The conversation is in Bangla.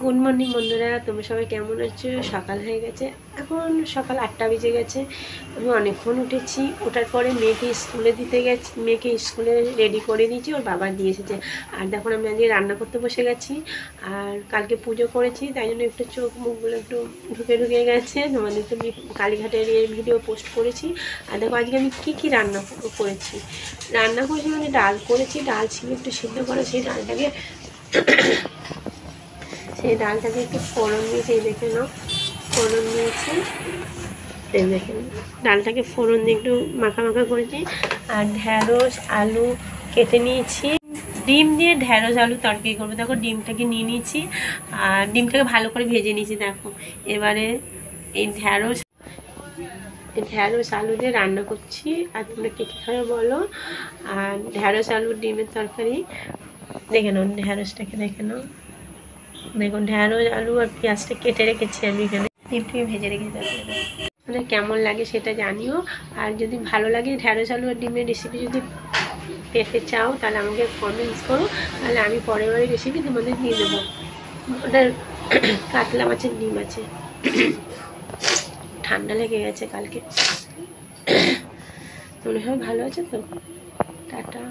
গুড মর্নিং বন্ধুরা, তোমরা সবাই কেমন আছো? সকাল হয়ে গেছে, এখন সকাল 8টা বেজে গেছে। আমি অনেকক্ষণ উঠেছি। ওঠার পরে মেয়েকে স্কুলে দিতে গেছি, মেয়েকে স্কুলে রেডি করে দিয়েছি, ওর বাবা দিয়ে এসেছে। আর দেখুন আমি আজকে রান্না করতে বসে গেছি। আর কালকে পুজো করেছি, তাই জন্য একটু চোখ মুখগুলো একটু ঢুকে গেছে। তোমাদের তো কালীঘাটের ভিডিও পোস্ট করেছি। আর দেখো আজকে আমি কী রান্না করেছি মানে ডাল করেছি, ডাল ছিল একটু সিদ্ধ করে, সেই ডালটাকে একটু ফোড়ন দিয়েছি। এই দেখে নাও, ফোড়ন দিয়েছি, এই দেখে ডালটাকে ফোড়ন দিয়ে একটু মাখা করেছি। আর ঢ্যাঁড়স আলু কেটে নিয়েছি, ডিম দিয়ে ঢ্যাঁড়স আলু তরকারি করবো। দেখো ডিমটাকে নিয়ে নিয়েছি আর ডিমটাকে ভালো করে ভেজে নিয়েছি। দেখো এবারে এই ঢ্যাঁড়স আলু দিয়ে রান্না করছি। আর তোমরা কে খাবে বলো। আর ঢ্যাঁড়স আলু ডিমের তরকারি দেখে নাও, ঢ্যাঁড়সটাকে দেখে নাও, দেখুন ঢ্যাঁড়স আলু আর পেঁয়াজটা কেটে রেখেছি আমি এখানে, ডিমটাকে ভেজে রেখেছি। মানে কেমন লাগে সেটা জানিও। আর যদি ভালো লাগে ঢ্যাঁড়স আলু আর ডিমের রেসিপি যদি পেতে চাও তাহলে আমাকে কমেন্টস করো, তাহলে আমি পরের বারের রেসিপি তোমাদের দিয়ে দেবো। ওটা কাতলা মাছের ডিম আছে। ঠান্ডা লেগে গেছে কালকে। তোমরা সবাই ভালো আছে তো? টাটা।